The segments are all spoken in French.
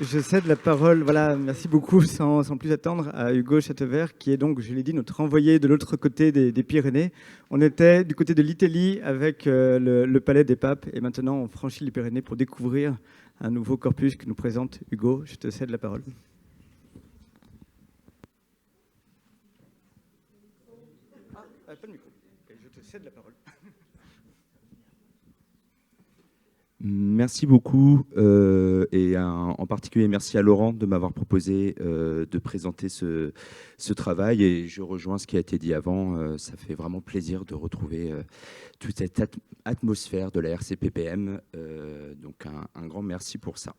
je cède la parole, voilà, merci beaucoup, sans plus attendre, à Hugo Châtevert, qui est donc, je l'ai dit, notre envoyé de l'autre côté des Pyrénées. On était du côté de l'Italie avec le Palais des Papes, et maintenant on franchit les Pyrénées pour découvrir un nouveau corpus que nous présente Hugo. Je te cède la parole. Pas le micro. Je te cède la parole. Merci beaucoup et en particulier merci à Laurent de m'avoir proposé de présenter ce travail et je rejoins ce qui a été dit avant. Ça fait vraiment plaisir de retrouver toute cette atmosphère de la RCPPM. Donc un grand merci pour ça.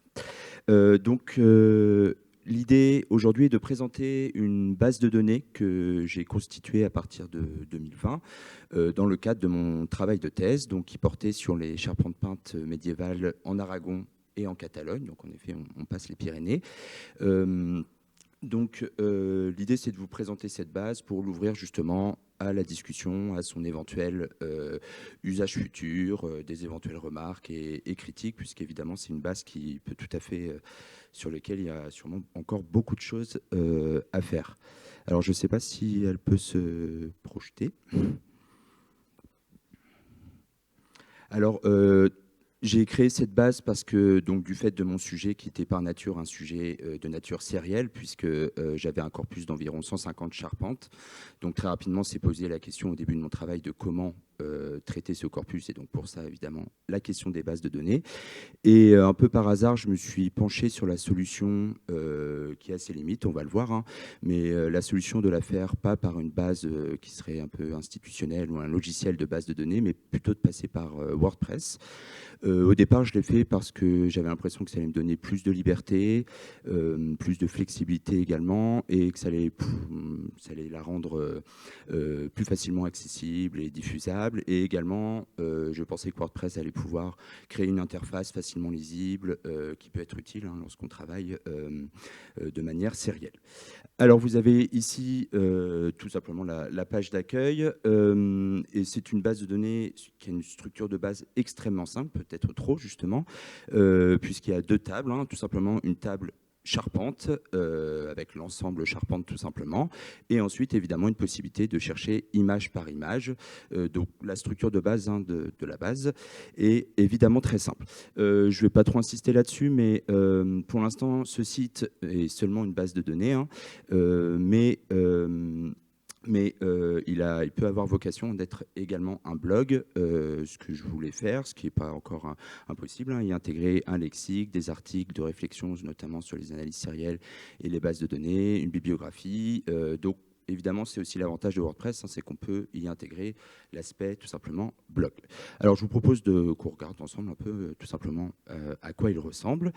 L'idée aujourd'hui est de présenter une base de données que j'ai constituée à partir de 2020 dans le cadre de mon travail de thèse, donc, qui portait sur les charpentes peintes médiévales en Aragon et en Catalogne. Donc en effet, on passe les Pyrénées. L'idée, c'est de vous présenter cette base pour l'ouvrir justement à la discussion, à son éventuel usage futur, des éventuelles remarques et critiques, puisqu'évidemment, c'est une base qui peut tout à fait, sur laquelle il y a sûrement encore beaucoup de choses à faire. Alors, je ne sais pas si elle peut se projeter. Alors, j'ai créé cette base parce que, donc, du fait de mon sujet qui était par nature un sujet de nature sérielle, puisque j'avais un corpus d'environ 150 charpentes. Donc très rapidement s'est posé la question au début de mon travail de comment traiter ce corpus, et donc pour ça évidemment la question des bases de données. Et un peu par hasard, je me suis penché sur la solution qui a ses limites, on va le voir, hein, mais la solution de la faire pas par une base qui serait un peu institutionnelle ou un logiciel de base de données, mais plutôt de passer par WordPress. Au départ, je l'ai fait parce que j'avais l'impression que ça allait me donner plus de liberté, plus de flexibilité également, et que ça allait la rendre plus facilement accessible et diffusable. Et également, je pensais que WordPress allait pouvoir créer une interface facilement lisible qui peut être utile lorsqu'on travaille de manière sérielle. Alors, vous avez ici tout simplement la page d'accueil, et c'est une base de données qui a une structure de base extrêmement simple, peut-être trop justement, puisqu'il y a deux tables, tout simplement une table charpente, avec l'ensemble charpente tout simplement, et ensuite évidemment une possibilité de chercher image par image. Donc la structure de base de la base est évidemment très simple. Je ne vais pas trop insister là-dessus, mais pour l'instant ce site est seulement une base de données, il peut avoir vocation d'être également un blog, ce que je voulais faire, ce qui n'est pas encore impossible, y intégrer un lexique, des articles de réflexion, notamment sur les analyses sérielles et les bases de données, une bibliographie. Donc, évidemment, c'est aussi l'avantage de WordPress, c'est qu'on peut y intégrer l'aspect tout simplement blog. Alors, je vous propose qu'on regarde ensemble un peu tout simplement à quoi il ressemble.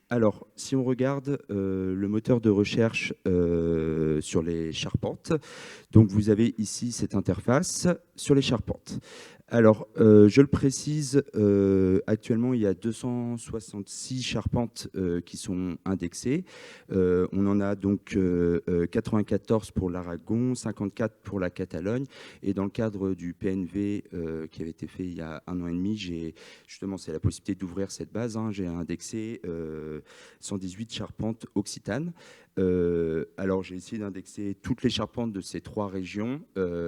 Alors, si on regarde le moteur de recherche sur les charpentes, donc vous avez ici cette interface sur les charpentes. Alors, je le précise, actuellement, il y a 266 charpentes qui sont indexées. On en a donc 94 pour l'Aragon, 54 pour la Catalogne. Et dans le cadre du PNV qui avait été fait il y a 1 an et demi, justement, c'est la possibilité d'ouvrir cette base. J'ai indexé 118 charpentes occitanes. Alors, j'ai essayé d'indexer toutes les charpentes de ces 3 régions.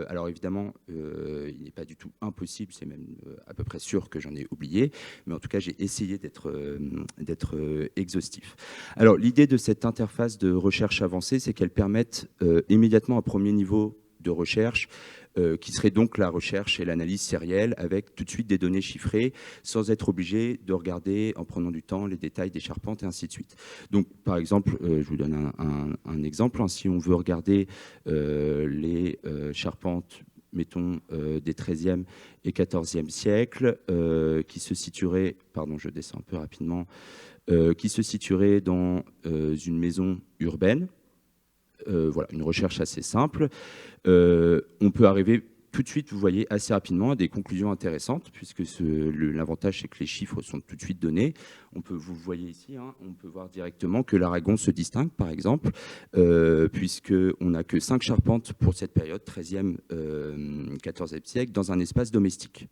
Alors, évidemment, il n'est pas du tout impossible, c'est même à peu près sûr que j'en ai oublié, mais en tout cas, j'ai essayé d'être exhaustif. Alors, l'idée de cette interface de recherche avancée, c'est qu'elle permette immédiatement un premier niveau de recherche, qui serait donc la recherche et l'analyse sérielle, avec tout de suite des données chiffrées, sans être obligé de regarder en prenant du temps les détails des charpentes et ainsi de suite. Donc, par exemple, je vous donne un exemple. Si on veut regarder les charpentes, mettons, des XIIIe et XIVe siècles, qui se situeraient, pardon, je descends un peu rapidement, qui se situeraient dans une maison urbaine. Voilà, une recherche assez simple. On peut arriver tout de suite, vous voyez, assez rapidement à des conclusions intéressantes, puisque l'avantage, c'est que les chiffres sont tout de suite donnés. Vous voyez ici, on peut voir directement que l'Aragon se distingue, par exemple, puisqu'on n'a que 5 charpentes pour cette période, 13e, 14e siècle, dans un espace domestique.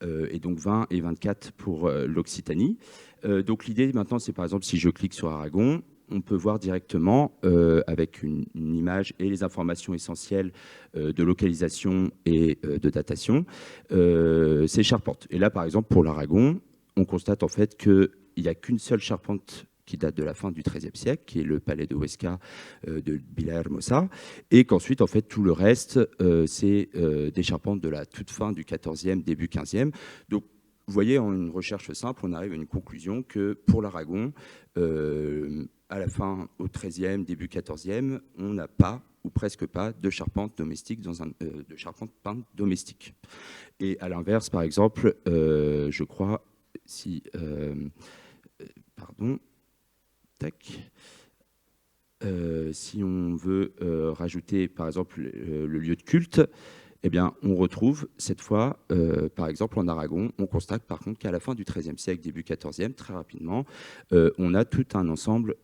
et donc 20 et 24 pour l'Occitanie. Donc l'idée maintenant, c'est par exemple si je clique sur Aragon, on peut voir directement avec une image et les informations essentielles de localisation et de datation ces charpentes. Et là, par exemple, pour l'Aragon, on constate en fait qu'il n'y a qu'une seule charpente qui date de la fin du XIIIe siècle, qui est le palais de Huesca de Villahermosa, et qu'ensuite, en fait, tout le reste, c'est des charpentes de la toute fin du XIVe, début XVe. Donc, vous voyez, en une recherche simple, on arrive à une conclusion que pour l'Aragon, à la fin, au XIIIe, début XIVe, on n'a pas ou presque pas de charpente domestique de charpente peinte domestique. Et à l'inverse, par exemple, je crois, si pardon, tac. Si on veut rajouter, par exemple, le lieu de culte, eh bien, on retrouve cette fois, par exemple, en Aragon, on constate par contre qu'à la fin du XIIIe siècle, début XIVe, très rapidement, on a tout un ensemble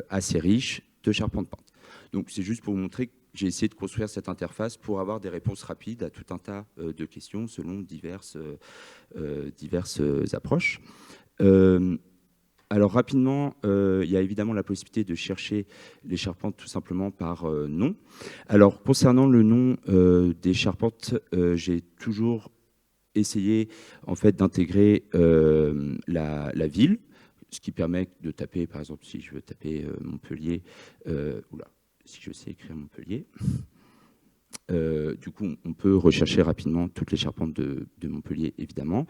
assez riche de charpentes peintes. Donc, c'est juste pour vous montrer que j'ai essayé de construire cette interface pour avoir des réponses rapides à tout un tas de questions selon diverses approches. Alors rapidement, il y a évidemment la possibilité de chercher les charpentes tout simplement par nom. Alors concernant le nom des charpentes, j'ai toujours essayé en fait d'intégrer la ville, ce qui permet de taper, par exemple, si je veux taper Montpellier, si je sais écrire Montpellier. Du coup, on peut rechercher rapidement toutes les charpentes de Montpellier, évidemment.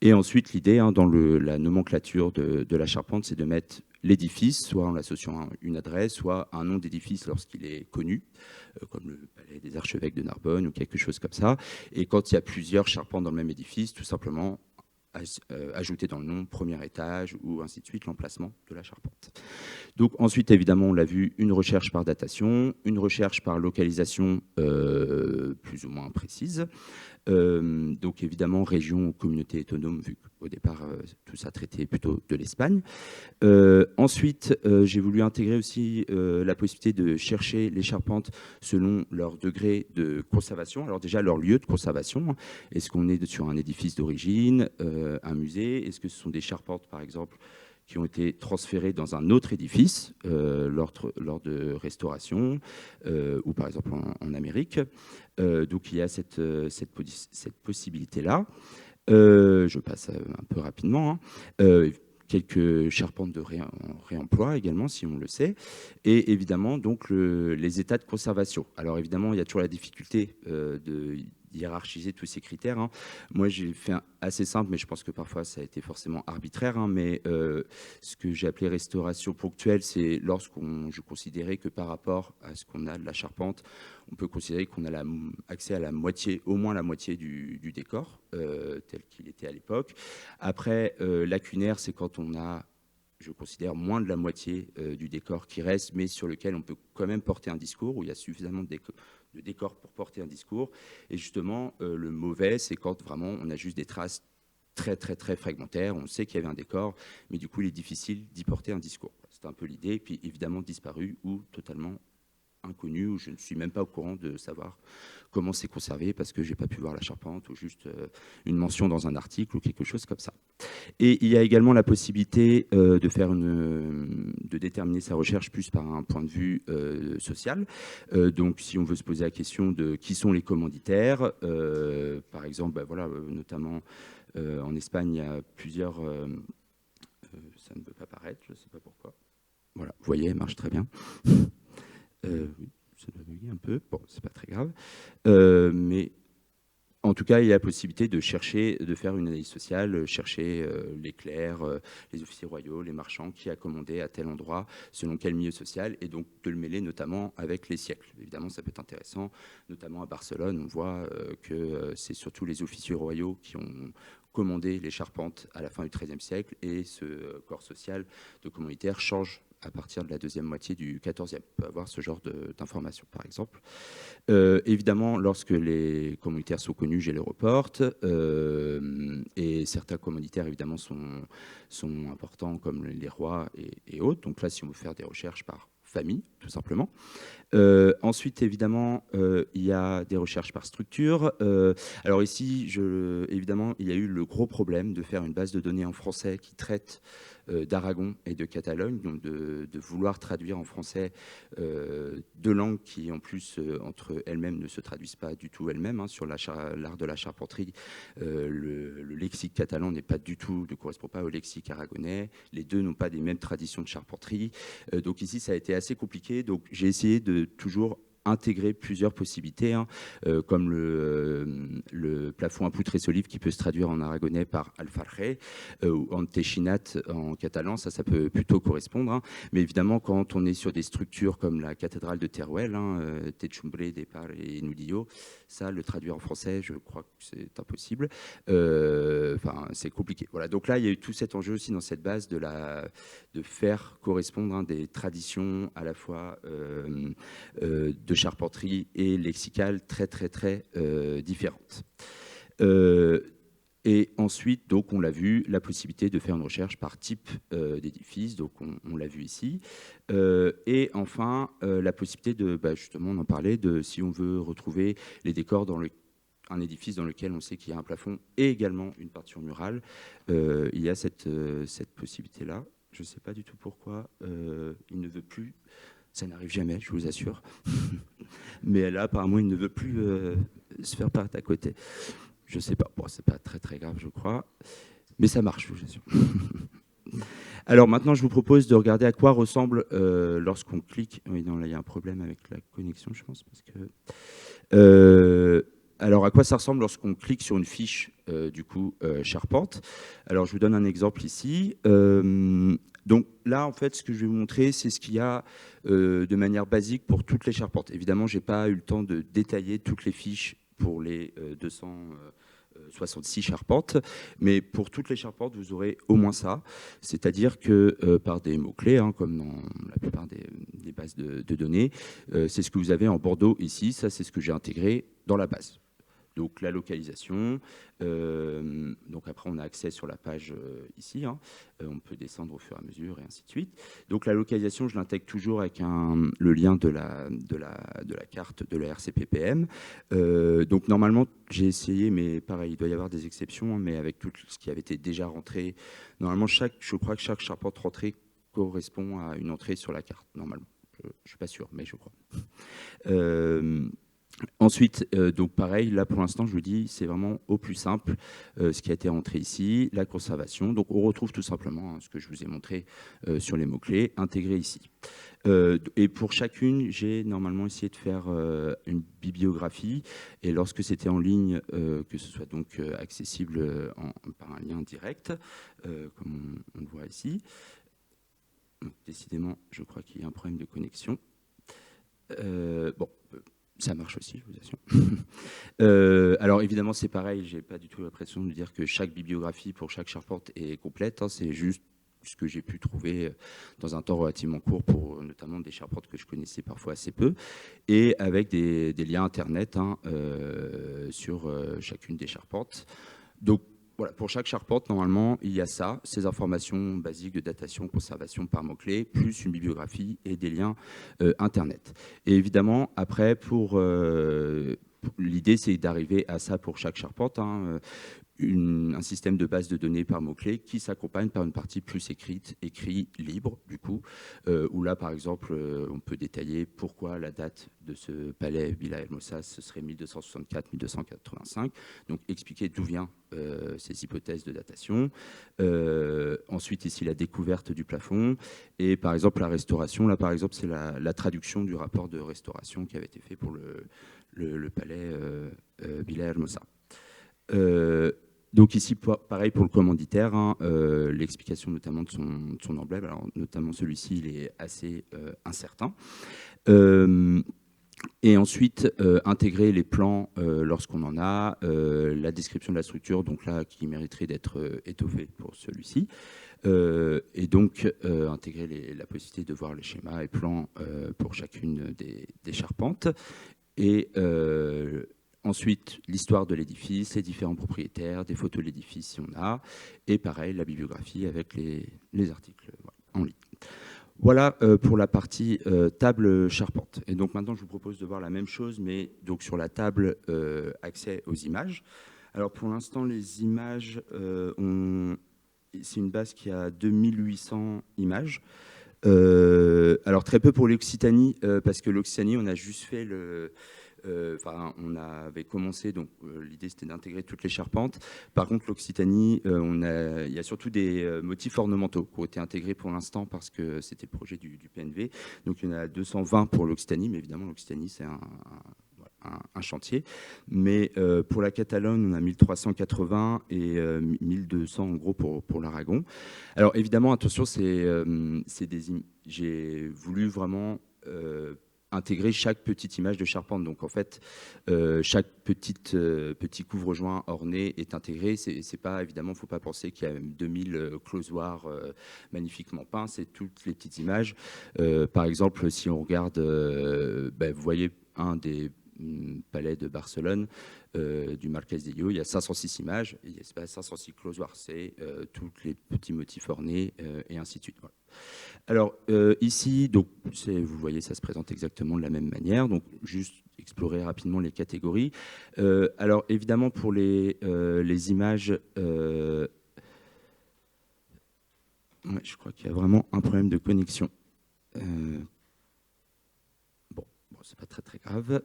Et ensuite, l'idée dans la nomenclature de la charpente, c'est de mettre l'édifice, soit en l'associant à une adresse, soit un nom d'édifice lorsqu'il est connu, comme le palais des archevêques de Narbonne ou quelque chose comme ça. Et quand il y a plusieurs charpentes dans le même édifice, tout simplement ajouter dans le nom premier étage ou ainsi de suite l'emplacement de la charpente. Donc ensuite, évidemment, on l'a vu, une recherche par datation, une recherche par localisation plus ou moins précise. Donc évidemment, région ou communauté autonome, vu qu'au départ, tout ça traitait plutôt de l'Espagne. Ensuite, j'ai voulu intégrer aussi la possibilité de chercher les charpentes selon leur degré de conservation. Alors déjà, leur lieu de conservation. Est-ce qu'on est sur un édifice d'origine, un musée? Est-ce que ce sont des charpentes, par exemple, qui ont été transférées dans un autre édifice lors de restauration, ou par exemple en Amérique? Donc il y a cette possibilité-là. Je passe un peu rapidement. Quelques charpentes de réemploi également, si on le sait, et évidemment donc les états de conservation. Alors évidemment, il y a toujours la difficulté de hiérarchiser tous ces critères. Moi, j'ai fait assez simple, mais je pense que parfois ça a été forcément arbitraire. Mais ce que j'ai appelé restauration ponctuelle, c'est je considérais que par rapport à ce qu'on a de la charpente, on peut considérer qu'on a accès à la moitié, au moins la moitié du décor, tel qu'il était à l'époque. Après, lacunaire, c'est quand on a, je considère, moins de la moitié du décor qui reste, mais sur lequel on peut quand même porter un discours, où il y a suffisamment de décor pour porter un discours. Et justement, le mauvais, c'est quand vraiment on a juste des traces très, très, très fragmentaires. On sait qu'il y avait un décor, mais du coup, il est difficile d'y porter un discours. C'est un peu l'idée. Et puis, évidemment, disparu ou totalement inconnu, où je ne suis même pas au courant de savoir comment c'est conservé parce que j'ai pas pu voir la charpente ou juste une mention dans un article ou quelque chose comme ça. Et il y a également la possibilité de déterminer sa recherche plus par un point de vue social. Donc, si on veut se poser la question de qui sont les commanditaires, par exemple, voilà, notamment en Espagne, il y a plusieurs. Ça ne veut pas paraître, je ne sais pas pourquoi. Voilà, vous voyez, elle marche très bien. Oui, ça doit bugger un peu. Bon, c'est pas très grave. Mais en tout cas, il y a la possibilité de chercher, de faire une analyse sociale, chercher les clercs, les officiers royaux, les marchands, qui a commandé à tel endroit, selon quel milieu social, et donc de le mêler notamment avec les siècles. Évidemment, ça peut être intéressant, notamment à Barcelone, on voit que c'est surtout les officiers royaux qui ont commandé les charpentes à la fin du XIIIe siècle, et ce corps social de commanditaires change à partir de la deuxième moitié du XIVe. On peut avoir ce genre d'informations, par exemple. Évidemment, lorsque les commanditaires sont connus, je les reporte. Et certains commanditaires, évidemment, sont importants, comme les rois et autres. Donc là, si on veut faire des recherches par famille, tout simplement. Ensuite, évidemment, il y a des recherches par structure. Alors ici, évidemment, il y a eu le gros problème de faire une base de données en français qui traite d'Aragon et de Catalogne, donc de vouloir traduire en français deux langues qui, en plus, entre elles-mêmes, ne se traduisent pas du tout elles-mêmes. Hein. Sur l'art de la charpenterie, le lexique catalan ne correspond pas au lexique aragonais. Les deux n'ont pas des mêmes traditions de charpenterie. Donc ici, ça a été assez compliqué. Donc j'ai essayé de toujours intégrer plusieurs possibilités, hein, comme le plafond à poutres et solives qui peut se traduire en aragonais par alfarje ou antechinat en catalan, ça peut plutôt correspondre. Hein. Mais évidemment, quand on est sur des structures comme la cathédrale de Teruel, hein, Techumbre de Par et Nudillo, ça, le traduire en français, je crois que c'est impossible. Enfin, c'est compliqué. Voilà. Donc là, il y a eu tout cet enjeu aussi dans cette base de faire correspondre, hein, des traditions à la fois de charpenterie et lexicale très différentes. Et ensuite, donc, on l'a vu, la possibilité de faire une recherche par type d'édifice, donc on l'a vu ici. Et enfin, la possibilité de, justement, on en parlait, de si on veut retrouver les décors dans un édifice dans lequel on sait qu'il y a un plafond et également une peinture murale, il y a cette possibilité-là. Je ne sais pas du tout pourquoi il ne veut plus. Ça n'arrive jamais, je vous assure. Mais là, apparemment, il ne veut plus se faire paraître à côté. Je ne sais pas. Bon, c'est pas très grave, je crois. Mais ça marche, je vous assure. Alors maintenant, je vous propose de regarder à quoi ressemble lorsqu'on clique. Oui, non, là, il y a un problème avec la connexion, je pense. Parce que, alors, à quoi ça ressemble lorsqu'on clique sur une fiche, charpente. Alors, je vous donne un exemple ici. Donc là, en fait, ce que je vais vous montrer, c'est ce qu'il y a de manière basique pour toutes les charpentes. Évidemment, je n'ai pas eu le temps de détailler toutes les fiches pour les 266 charpentes, mais pour toutes les charpentes, vous aurez au moins ça. C'est-à-dire que par des mots-clés, hein, comme dans la plupart des bases de données, c'est ce que vous avez en Bordeaux ici. Ça, c'est ce que j'ai intégré dans la base. Donc la localisation, donc après on a accès sur la page ici, hein, on peut descendre au fur et à mesure et ainsi de suite. Donc la localisation, je l'intègre toujours avec le lien de la carte de la RCPPM. Donc normalement j'ai essayé, mais pareil, il doit y avoir des exceptions, hein, mais avec tout ce qui avait été déjà rentré, normalement je crois que chaque charpente rentrée correspond à une entrée sur la carte, normalement. Je ne suis pas sûr, mais je crois. Ensuite, donc pareil, là pour l'instant, je vous dis, c'est vraiment au plus simple ce qui a été rentré ici, la conservation. Donc on retrouve tout simplement, hein, ce que je vous ai montré sur les mots-clés, intégrés ici. Et pour chacune, j'ai normalement essayé de faire une bibliographie. Et lorsque c'était en ligne, que ce soit donc accessible par un lien direct, comme on le voit ici. Donc, décidément, je crois qu'il y a un problème de connexion. Bon. Ça marche aussi, je vous assure. Alors évidemment, c'est pareil, je n'ai pas du tout l'impression de dire que chaque bibliographie pour chaque charpente est complète. Hein, c'est juste ce que j'ai pu trouver dans un temps relativement court pour notamment des charpentes que je connaissais parfois assez peu, et avec des liens Internet, hein, sur chacune des charpentes. Donc, voilà, pour chaque charpente, normalement, il y a ça, ces informations basiques de datation, conservation par mots-clés, plus une bibliographie et des liens Internet. Et évidemment, après, l'idée, c'est d'arriver à ça pour chaque charpente, hein, un système de base de données par mots-clés qui s'accompagne par une partie plus écrit libre, du coup, où là, par exemple, on peut détailler pourquoi la date de ce palais Villa Hermosa, ce serait 1264-1285, donc expliquer d'où viennent ces hypothèses de datation. Ensuite, ici, la découverte du plafond, et par exemple, la restauration, là, par exemple, c'est la traduction du rapport de restauration qui avait été fait pour le palais Villa Hermosa. Donc ici, pareil pour le commanditaire, hein, l'explication notamment de son emblème. Alors, notamment celui-ci, il est assez incertain. Et ensuite, intégrer les plans lorsqu'on en a, la description de la structure, donc là, qui mériterait d'être étoffée pour celui-ci. Et donc, intégrer la possibilité de voir les schémas et plans pour chacune des charpentes. Et ensuite, l'histoire de l'édifice, les différents propriétaires, des photos de l'édifice si on a, et pareil, la bibliographie avec les articles en ligne. Voilà pour la partie table charpente. Et donc maintenant, je vous propose de voir la même chose, mais donc sur la table accès aux images. Alors pour l'instant, les images, c'est une base qui a 2800 images. Alors très peu pour l'Occitanie, parce que l'Occitanie, on a juste fait on avait commencé, donc l'idée c'était d'intégrer toutes les charpentes. Par contre, l'Occitanie, il y a surtout des motifs ornementaux qui ont été intégrés pour l'instant parce que c'était le projet du PNV. Donc il y en a 220 pour l'Occitanie, mais évidemment l'Occitanie c'est un chantier. Mais pour la Catalogne, on a 1380 et 1200 en gros pour l'Aragon. Alors évidemment, attention, j'ai voulu vraiment intégrer chaque petite image de charpente. Donc en fait, chaque petit couvre-joint orné est intégré. C'est pas, évidemment, il ne faut pas penser qu'il y a 2000 closoirs magnifiquement peints. C'est toutes les petites images. Par exemple, si on regarde, vous voyez un des palais de Barcelone, du Marquès d'Ello, il y a 506 images, et c'est pas 506 closoirs, c'est tous les petits motifs ornés et ainsi de suite. Voilà. Alors ici, donc, vous voyez, ça se présente exactement de la même manière. Donc juste explorer rapidement les catégories. Alors évidemment pour les images, ouais, je crois qu'il y a vraiment un problème de connexion. Bon, c'est pas très grave.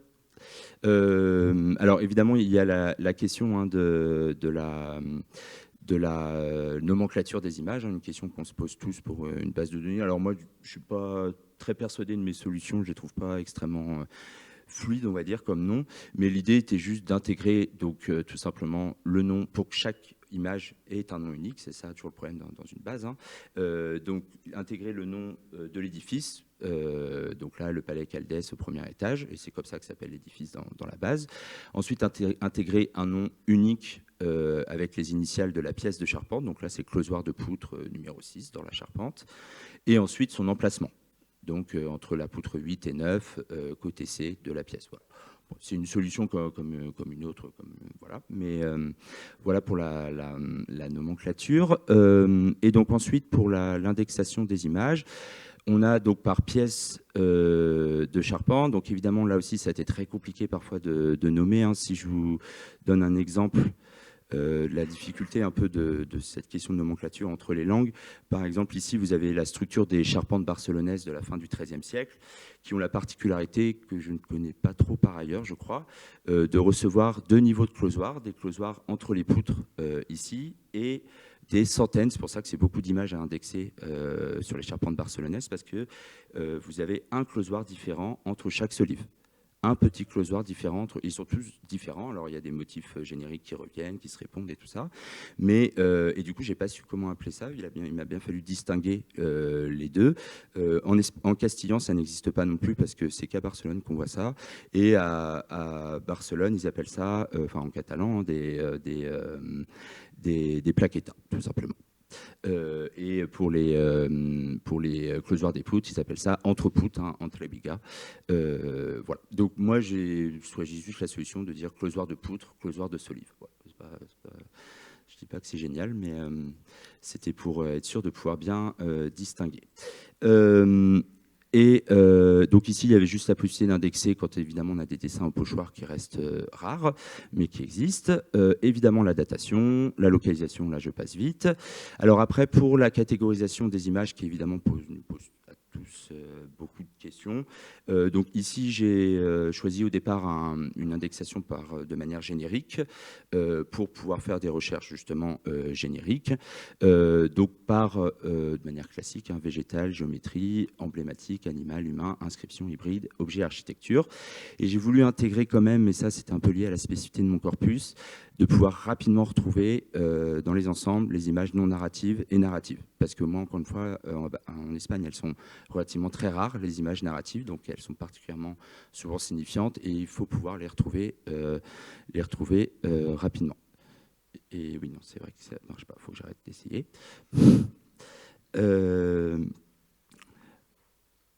Alors évidemment, il y a la question de la nomenclature des images, une question qu'on se pose tous pour une base de données. Alors moi, je ne suis pas très persuadé de mes solutions, je ne les trouve pas extrêmement fluides, on va dire, comme nom, mais l'idée était juste d'intégrer donc tout simplement le nom pour que chaque image ait un nom unique, c'est ça toujours le problème dans une base, hein. Donc intégrer le nom de l'édifice, donc là le palais Caldès au premier étage, et c'est comme ça que s'appelle l'édifice dans la base. Ensuite intégrer un nom unique avec les initiales de la pièce de charpente, donc là c'est closoir de poutre numéro 6 dans la charpente, et ensuite son emplacement, donc entre la poutre 8 et 9, côté C de la pièce. Voilà. Bon, c'est une solution comme une autre, voilà. Mais voilà pour la nomenclature. Et donc ensuite, pour l'indexation des images, on a donc par pièce de charpente. Donc évidemment, là aussi, ça a été très compliqué parfois de nommer, hein. Si je vous donne un exemple, la difficulté un peu de cette question de nomenclature entre les langues. Par exemple, ici, vous avez la structure des charpentes barcelonaises de la fin du XIIIe siècle, qui ont la particularité, que je ne connais pas trop par ailleurs, je crois, de recevoir 2 niveaux de closoirs, des closoirs entre les poutres ici, et des centaines, c'est pour ça que c'est beaucoup d'images à indexer sur les charpentes barcelonaises, parce que vous avez un closoir différent entre chaque solive. Un petit closoir différent, ils sont tous différents. Alors il y a des motifs génériques qui reviennent, qui se répondent et tout ça. Mais et du coup, j'ai pas su comment appeler ça. Il m'a bien fallu distinguer les deux. En castillan, ça n'existe pas non plus parce que c'est qu'à Barcelone qu'on voit ça. Et à Barcelone, ils appellent ça, enfin en catalan, des plaquetas, tout simplement. Et pour les closoirs des poutres, ils appellent ça entre-poutres, hein, entre les bigas. Voilà. Donc moi, j'ai choisi juste la solution de dire closoir de poutre, closoir de solive. Voilà. Je ne dis pas que c'est génial, mais c'était pour être sûr de pouvoir bien distinguer. Et donc ici, il y avait juste la possibilité d'indexer quand évidemment on a des dessins au pochoir qui restent rares, mais qui existent. Évidemment la datation, la localisation, là je passe vite. Alors après, pour la catégorisation des images qui évidemment nous pose à tous beaucoup de questions. Donc ici, j'ai choisi au départ une indexation de manière générique pour pouvoir faire des recherches justement génériques. Donc de manière classique, hein, végétal, géométrie, emblématique, animal, humain, inscription, hybride, objet, architecture. Et j'ai voulu intégrer quand même, mais ça c'est un peu lié à la spécificité de mon corpus, de pouvoir rapidement retrouver dans les ensembles les images non narratives et narratives. Parce que moi, encore une fois, en Espagne, elles sont relativement très rares, les images narratives, donc elles sont particulièrement souvent signifiantes et il faut pouvoir les retrouver rapidement. Et oui, non, c'est vrai que ça ne marche pas, il faut que j'arrête d'essayer.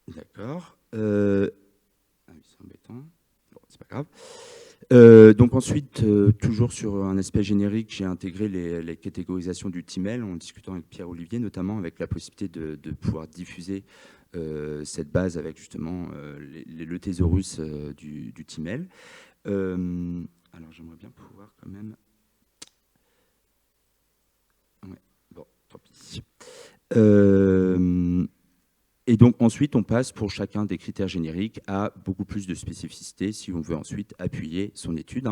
D'accord. Ah oui, c'est embêtant. Bon, c'est pas grave. Donc ensuite, toujours sur un aspect générique, j'ai intégré les catégorisations du TIMEL en discutant avec Pierre-Olivier, notamment avec la possibilité de pouvoir diffuser cette base avec justement le thésaurus du TIMEL. Alors j'aimerais bien pouvoir quand même... Ouais, bon, tant pis. Et donc ensuite, on passe pour chacun des critères génériques à beaucoup plus de spécificité si on veut ensuite appuyer son étude.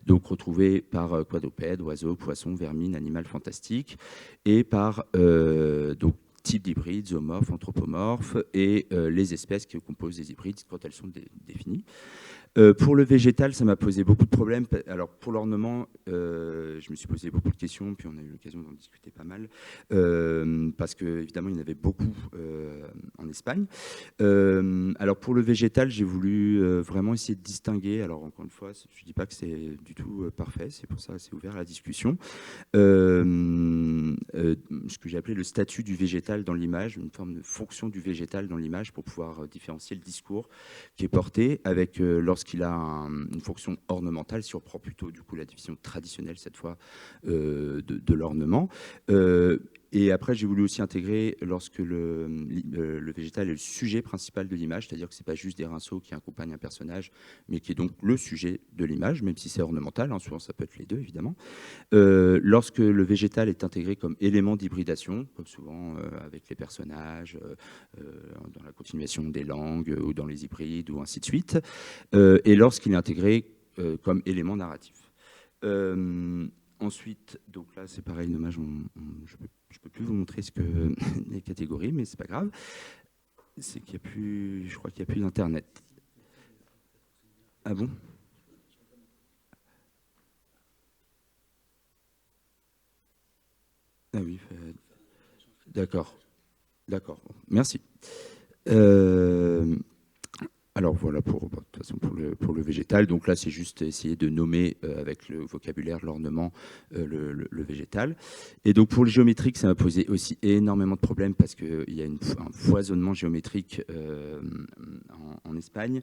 Donc retrouvé par quadrupède, oiseau, poisson, vermine, animal fantastique, et par donc, type d'hybride, zoomorphe, anthropomorphe, et les espèces qui composent des hybrides quand elles sont définies. Pour le végétal, ça m'a posé beaucoup de problèmes. Alors pour l'ornement, je me suis posé beaucoup de questions, puis on a eu l'occasion d'en discuter pas mal, parce qu'évidemment, il y en avait beaucoup en Espagne. Alors pour le végétal, j'ai voulu vraiment essayer de distinguer. Alors encore une fois, je ne dis pas que c'est du tout parfait, c'est pour ça que c'est ouvert à la discussion. Ce que j'ai appelé le statut du végétal dans l'image, une forme de fonction du végétal dans l'image pour pouvoir différencier le discours qui est porté avec lorsqu'il a une fonction ornementale, si on reprend plutôt du coup la division traditionnelle cette fois de l'ornement. Et après, j'ai voulu aussi intégrer lorsque le végétal est le sujet principal de l'image, c'est-à-dire que ce n'est pas juste des rinceaux qui accompagnent un personnage, mais qui est donc le sujet de l'image, même si c'est ornemental, souvent ça peut être les deux évidemment. Lorsque le végétal est intégré comme élément d'hybridation, comme souvent avec les personnages, dans la continuation des langues ou dans les hybrides ou ainsi de suite, et lorsqu'il est intégré comme élément narratif. Ensuite, donc là c'est pareil, dommage, je ne peux plus vous montrer les catégories, mais c'est pas grave. C'est qu'il y a plus, je crois qu'il n'y a plus d'internet. Ah bon ? Ah oui, d'accord. D'accord, merci. Alors voilà de toute façon pour le végétal. Donc là, c'est juste essayer de nommer avec le vocabulaire, l'ornement, le végétal. Et donc pour le géométrique, ça m'a posé aussi énormément de problèmes parce qu'il y a un foisonnement géométrique en Espagne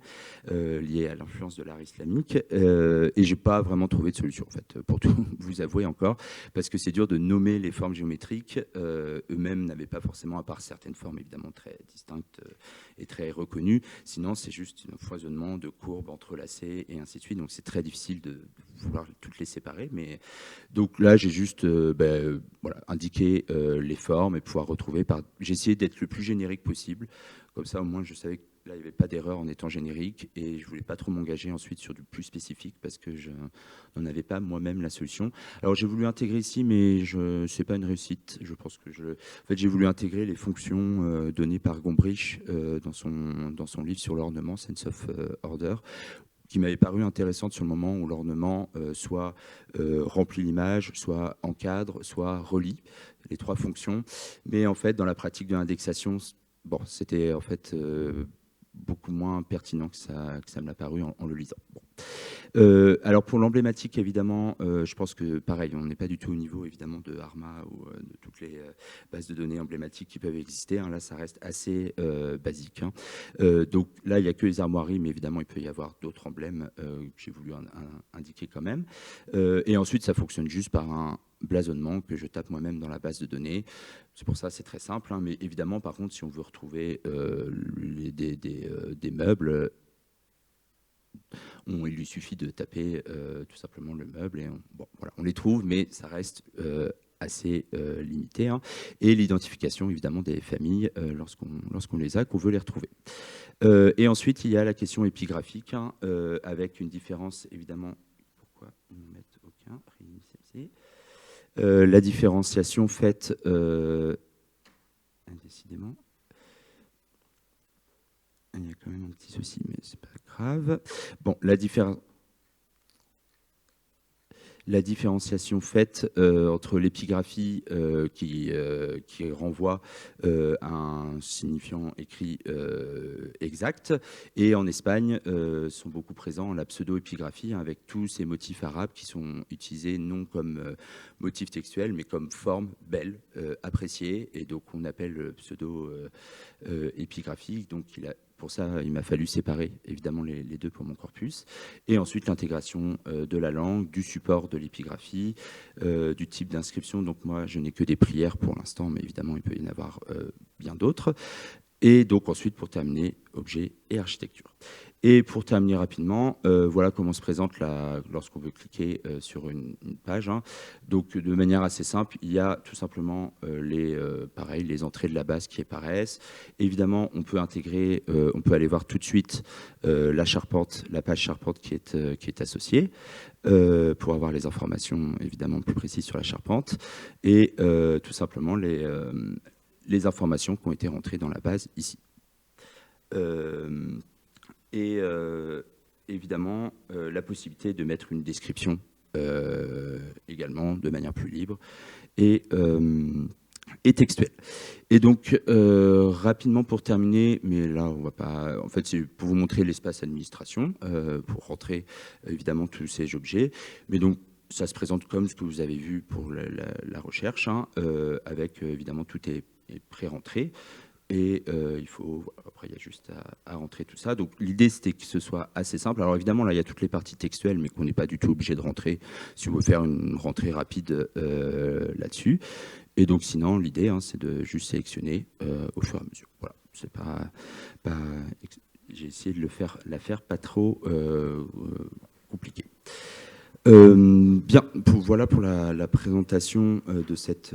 lié à l'influence de l'art islamique. Et j'ai pas vraiment trouvé de solution, en fait, pour tout vous avouer encore, parce que c'est dur de nommer les formes géométriques. Eux-mêmes n'avaient pas forcément, à part certaines formes évidemment très distinctes et très reconnues. Sinon, c'est juste un foisonnement de courbes entrelacées et ainsi de suite. Donc, c'est très difficile de vouloir toutes les séparer. Mais donc là, j'ai juste voilà, indiqué les formes et pouvoir retrouver. J'ai essayé d'être le plus générique possible. Comme ça, au moins, je savais que là, il n'y avait pas d'erreur en étant générique. Et je ne voulais pas trop m'engager ensuite sur du plus spécifique parce que je n'en avais pas moi-même la solution. Alors, j'ai voulu intégrer ici, mais ce n'est pas une réussite. Je pense que en fait, j'ai voulu intégrer les fonctions données par Gombrich dans son livre sur l'ornement, Sense of Order, qui m'avait paru intéressante sur le moment où l'ornement soit remplit l'image, soit encadre, soit relie, les trois fonctions. Mais en fait, dans la pratique de l'indexation, bon, c'était en fait beaucoup moins pertinent que ça me l'a paru en le lisant. Bon. Alors pour l'emblématique, évidemment, je pense que pareil, on n'est pas du tout au niveau évidemment de ARMA ou de toutes les bases de données emblématiques qui peuvent exister. Là, ça reste assez basique. Donc là, il n'y a que les armoiries, mais évidemment, il peut y avoir d'autres emblèmes que j'ai voulu indiquer quand même. Et ensuite, ça fonctionne juste par un blasonnement que je tape moi-même dans la base de données. C'est pour ça, c'est très simple. Mais évidemment, par contre, si on veut retrouver des meubles, il lui suffit de taper tout simplement le meuble et on les trouve, mais ça reste assez limité. Et l'identification évidemment des familles lorsqu'on les a, qu'on veut les retrouver. Et ensuite, il y a la question épigraphique avec une différence évidemment. Pourquoi ils ne mettent aucun la différenciation faite décidément. Il y a quand même un petit souci, mais c'est pas grave. Bon, la la différenciation faite entre l'épigraphie qui renvoie à un signifiant écrit exact, et en Espagne sont beaucoup présents la pseudo-épigraphie, avec tous ces motifs arabes qui sont utilisés non comme motifs textuels, mais comme forme belle, appréciée, et donc on appelle pseudo-épigraphie. Donc pour ça, il m'a fallu séparer évidemment les deux pour mon corpus. Et ensuite, l'intégration de la langue, du support de l'épigraphie, du type d'inscription. Donc moi, je n'ai que des prières pour l'instant, mais évidemment, il peut y en avoir bien d'autres. Et donc ensuite, pour terminer, objet et architecture. Et pour terminer rapidement, voilà comment se présente lorsqu'on veut cliquer sur une page. Hein. Donc de manière assez simple, il y a tout simplement les entrées de la base qui apparaissent. Évidemment, on peut intégrer, on peut aller voir tout de suite la page charpente qui est associée, pour avoir les informations évidemment plus précises sur la charpente, et tout simplement les informations qui ont été rentrées dans la base ici. Et évidemment, la possibilité de mettre une description également de manière plus libre et textuelle. Et donc, rapidement pour terminer, mais là, on va pas... En fait, c'est pour vous montrer l'espace administration, pour rentrer évidemment tous ces objets. Mais donc, ça se présente comme ce que vous avez vu pour la recherche, hein, avec évidemment tout est pré-rentré. Et après, il y a juste à rentrer tout ça. Donc, l'idée, c'était que ce soit assez simple. Alors, évidemment, là, il y a toutes les parties textuelles, mais qu'on n'est pas du tout obligé de rentrer si on veut faire une rentrée rapide là-dessus. Et donc, sinon, l'idée, hein, c'est de juste sélectionner au fur et à mesure. Voilà. C'est pas j'ai essayé de la faire pas trop compliquée. Bien, voilà pour la présentation de cette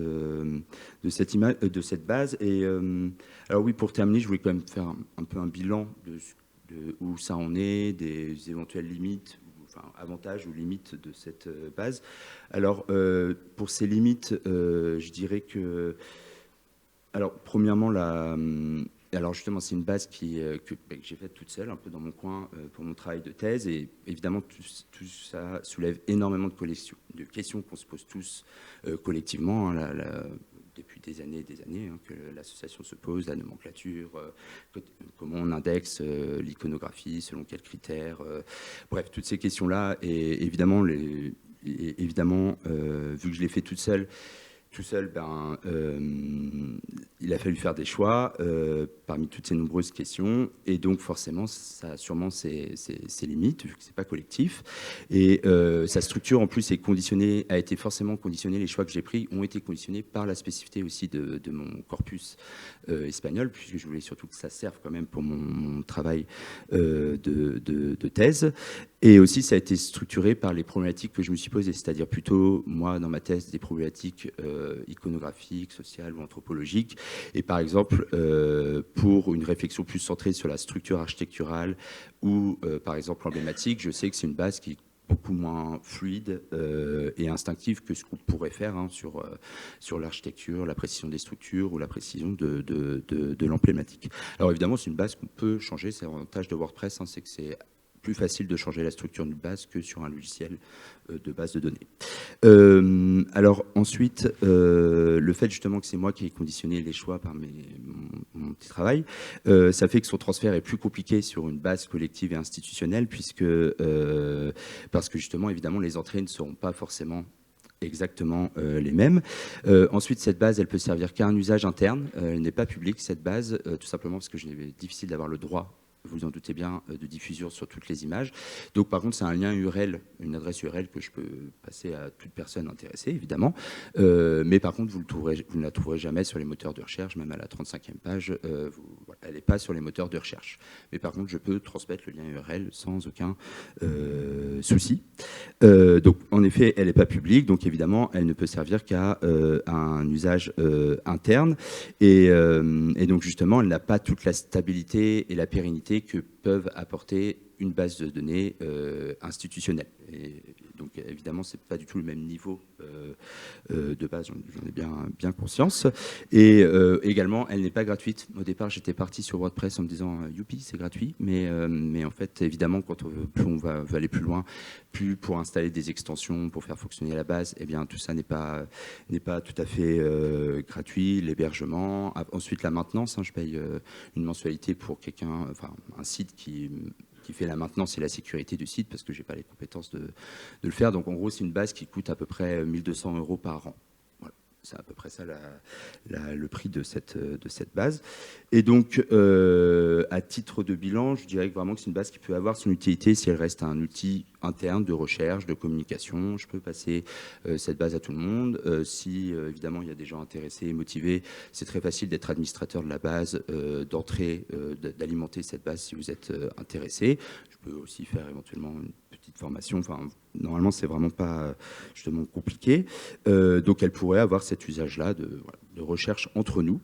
base. Et alors oui, pour terminer, je voulais quand même faire un peu un bilan de où ça en est, des éventuelles limites, enfin avantages ou limites de cette base. Alors pour ces limites, je dirais que, alors premièrement alors justement, c'est une base que j'ai faite toute seule, un peu dans mon coin, pour mon travail de thèse. Et évidemment, tout ça soulève énormément de questions qu'on se pose tous collectivement, hein, depuis des années et des années, hein, que l'association se pose, la nomenclature, comment on indexe l'iconographie, selon quels critères. Bref, toutes ces questions-là. Et évidemment, vu que je l'ai fait tout seul, il a fallu faire des choix parmi toutes ces nombreuses questions, et donc forcément ça a sûrement ses limites vu que c'est pas collectif, et sa structure en plus a été forcément conditionnée. Les choix que j'ai pris ont été conditionnés par la spécificité aussi de mon corpus espagnol, puisque je voulais surtout que ça serve quand même pour mon travail de thèse. Et aussi, ça a été structuré par les problématiques que je me suis posées, c'est-à-dire plutôt, moi, dans ma thèse, des problématiques iconographiques, sociales ou anthropologiques. Et par exemple, pour une réflexion plus centrée sur la structure architecturale ou, par exemple, emblématique, je sais que c'est une base qui est beaucoup moins fluide et instinctive que ce qu'on pourrait faire, hein, sur l'architecture, la précision des structures ou la précision de l'emblématique. Alors évidemment, c'est une base qu'on peut changer. C'est l'avantage de WordPress, hein, c'est que c'est plus facile de changer la structure d'une base que sur un logiciel de base de données. Alors ensuite, le fait justement que c'est moi qui ai conditionné les choix par mon petit travail, ça fait que son transfert est plus compliqué sur une base collective et institutionnelle, parce que justement, évidemment, les entrées ne seront pas forcément exactement les mêmes. Ensuite, cette base, elle peut servir qu'à un usage interne. Elle n'est pas publique, cette base, tout simplement parce que je n'ai difficile d'avoir le droit, vous en doutez bien, de diffusion sur toutes les images. Donc par contre, c'est un lien URL, une adresse URL que je peux passer à toute personne intéressée, évidemment. Mais par contre, vous ne la trouverez jamais sur les moteurs de recherche, même à la 35e page, elle n'est pas sur les moteurs de recherche. Mais par contre, je peux transmettre le lien URL sans aucun souci. Donc en effet, elle n'est pas publique, donc évidemment, elle ne peut servir qu'à un usage interne. Et donc justement, elle n'a pas toute la stabilité et la pérennité que peuvent apporter une base de données institutionnelle. Et donc évidemment, c'est pas du tout le même niveau de base, j'en ai bien conscience. Et également, elle n'est pas gratuite. Au départ, j'étais parti sur WordPress en me disant youpi, c'est gratuit, mais en fait, évidemment, quand on va aller plus loin, plus pour installer des extensions, pour faire fonctionner la base, eh bien tout ça n'est pas tout à fait gratuit. L'hébergement, ensuite la maintenance, je paye une mensualité pour quelqu'un, enfin un site qui fait la maintenance et la sécurité du site parce que j'ai pas les compétences de le faire. Donc en gros, c'est une base qui coûte à peu près 1 200 € par an. Voilà. C'est à peu près ça le prix de cette base. Et donc, à titre de bilan, je dirais vraiment que c'est une base qui peut avoir son utilité si elle reste un outil interne de recherche, de communication. Je peux passer cette base à tout le monde. Si, évidemment, il y a des gens intéressés et motivés, c'est très facile d'être administrateur de la base, d'entrer, d'alimenter cette base si vous êtes intéressé. Je peux aussi faire éventuellement une petite formation. Enfin, normalement, c'est vraiment pas justement compliqué. Donc, elle pourrait avoir cet usage-là de recherche entre nous.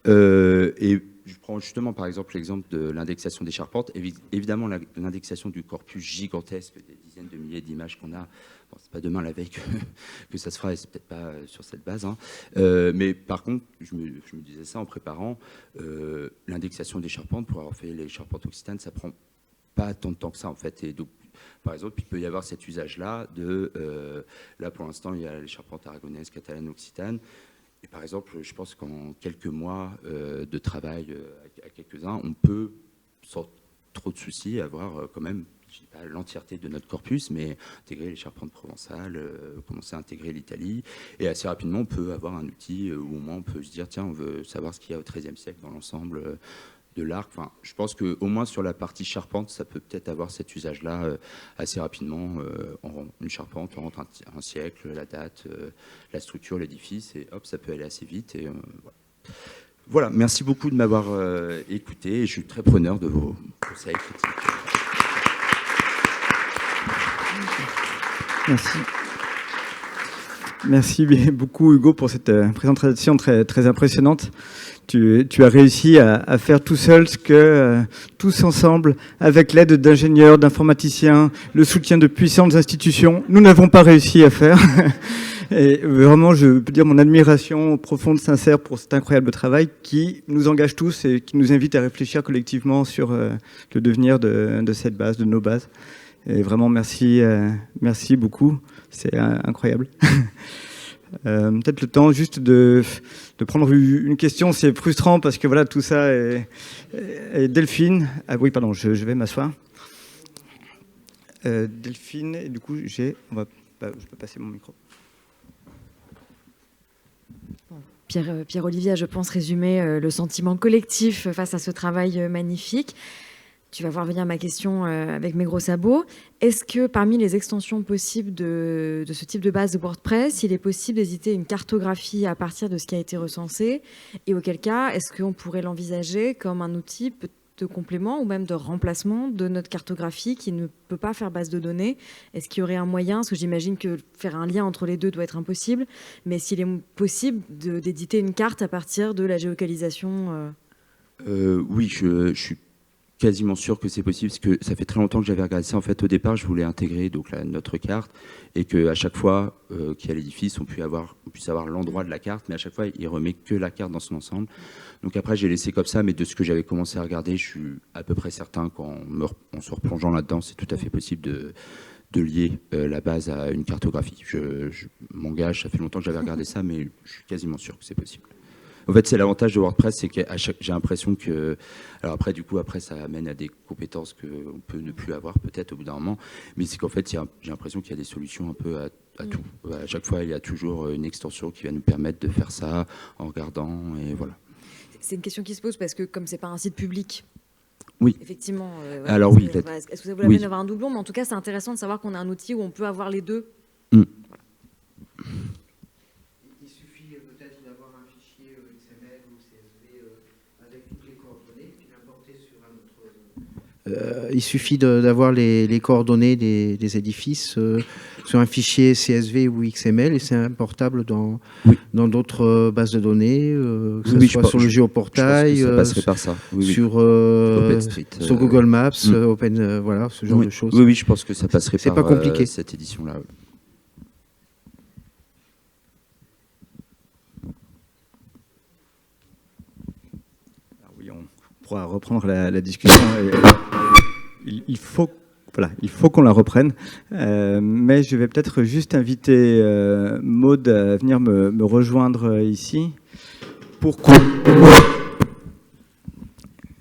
Et je prends justement par exemple l'exemple de l'indexation des charpentes. Évidemment, l'indexation du corpus gigantesque, des dizaines de milliers d'images qu'on a, bon, c'est pas demain la veille que ça se fera, et c'est peut-être pas sur cette base. Mais par contre, je me disais ça en préparant, l'indexation des charpentes, pour avoir fait les charpentes occitanes, ça prend pas tant de temps que ça en fait. Et donc, par exemple, il peut y avoir cet usage-là là pour l'instant, il y a les charpentes aragonaises, catalanes, occitanes. Et par exemple, je pense qu'en quelques mois de travail à quelques-uns, on peut, sans trop de soucis, avoir quand même, je dis pas l'entièreté de notre corpus, mais intégrer les charpentes provençales, commencer à intégrer l'Italie. Et assez rapidement, on peut avoir un outil où au moins on peut se dire, tiens, on veut savoir ce qu'il y a au XIIIe siècle dans l'ensemble de l'arc. Enfin, je pense qu'au moins sur la partie charpente, ça peut peut-être avoir cet usage-là assez rapidement. Une charpente, on rentre un siècle, la date, la structure, l'édifice, et hop, ça peut aller assez vite. Et voilà, merci beaucoup de m'avoir écouté. Et je suis très preneur de vos conseils critiques. Merci. Merci beaucoup Hugo pour cette présentation très, très impressionnante. Tu as réussi à faire tout seul ce que tous ensemble, avec l'aide d'ingénieurs, d'informaticiens, le soutien de puissantes institutions, nous n'avons pas réussi à faire. Et vraiment, je peux dire mon admiration profonde, sincère pour cet incroyable travail qui nous engage tous et qui nous invite à réfléchir collectivement sur le devenir de cette base, de nos bases. Et vraiment, merci beaucoup. C'est incroyable. Peut-être le temps juste de prendre une question. C'est frustrant parce que voilà, tout ça est Delphine. Ah oui, pardon, je vais m'asseoir. Delphine, et du coup, je peux passer mon micro. Pierre-Olivier a, je pense, résumé le sentiment collectif face à ce travail magnifique. Tu vas voir venir ma question avec mes gros sabots. Est-ce que parmi les extensions possibles de ce type de base de WordPress, il est possible d'éditer une cartographie à partir de ce qui a été recensé? Et auquel cas, est-ce qu'on pourrait l'envisager comme un outil de complément ou même de remplacement de notre cartographie qui ne peut pas faire base de données? Est-ce qu'il y aurait un moyen, parce que j'imagine que faire un lien entre les deux doit être impossible, mais s'il est possible d'éditer une carte à partir de la géolocalisation Oui, je suis quasiment sûr que c'est possible, parce que ça fait très longtemps que j'avais regardé ça. En fait, au départ, je voulais intégrer donc notre carte, et qu'à chaque fois qu'il y a l'édifice, on puisse avoir l'endroit de la carte, mais à chaque fois, il remet que la carte dans son ensemble. Donc après, j'ai laissé comme ça, mais de ce que j'avais commencé à regarder, je suis à peu près certain qu'en se replongeant là-dedans, c'est tout à fait possible de lier la base à une cartographie. Je m'engage, ça fait longtemps que j'avais regardé ça, mais je suis quasiment sûr que c'est possible. En fait, c'est l'avantage de WordPress, c'est que j'ai l'impression que... Alors après, du coup, ça amène à des compétences qu'on peut ne plus avoir peut-être au bout d'un moment. Mais c'est qu'en fait, j'ai l'impression qu'il y a des solutions un peu à tout. À chaque fois, il y a toujours une extension qui va nous permettre de faire ça en regardant, et voilà. C'est une question qui se pose parce que comme c'est pas un site public, oui. Effectivement. Alors oui. Est-ce que ça vous l'amène d'avoir un doublon? Mais en tout cas, c'est intéressant de savoir qu'on a un outil où on peut avoir les deux. Voilà. Il suffit peut-être d'avoir un fichier XML ou CSV avec toutes les coordonnées et l'importer sur un autre. il suffit d'avoir les coordonnées des édifices sur un fichier CSV ou XML et c'est importable dans d'autres bases de données, que ce soit sur le géoportail, ça passerait par ça. sur OpenStreet, Google Maps, voilà, ce genre de choses. Oui, je pense que ça passerait par pas compliqué. Cette édition-là. On pourra reprendre la discussion. Il faut qu'on la reprenne. Mais je vais peut-être juste inviter Maud à venir me rejoindre ici pour qu'on...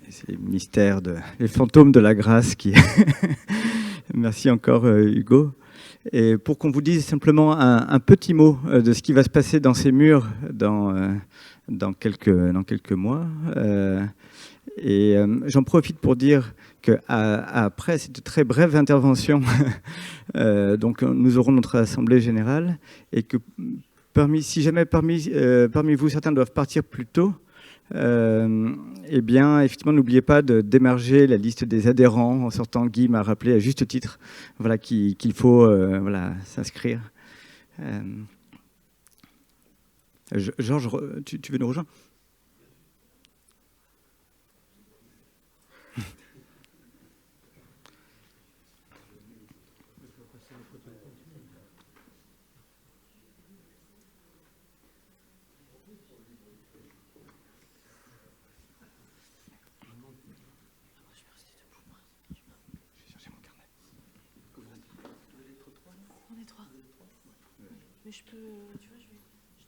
C'est les mystères, les fantômes de la grâce qui... Merci encore Hugo. Et pour qu'on vous dise simplement un petit mot de ce qui va se passer dans ces murs dans quelques mois. Et j'en profite pour dire qu'après cette très brève intervention, donc nous aurons notre assemblée générale et que si jamais parmi vous certains doivent partir plus tôt, eh bien effectivement n'oubliez pas d'émarger la liste des adhérents. En sortant, Guy m'a rappelé à juste titre qu'il faut s'inscrire. Georges, tu veux nous rejoindre ? Mais je peux, tu vois, je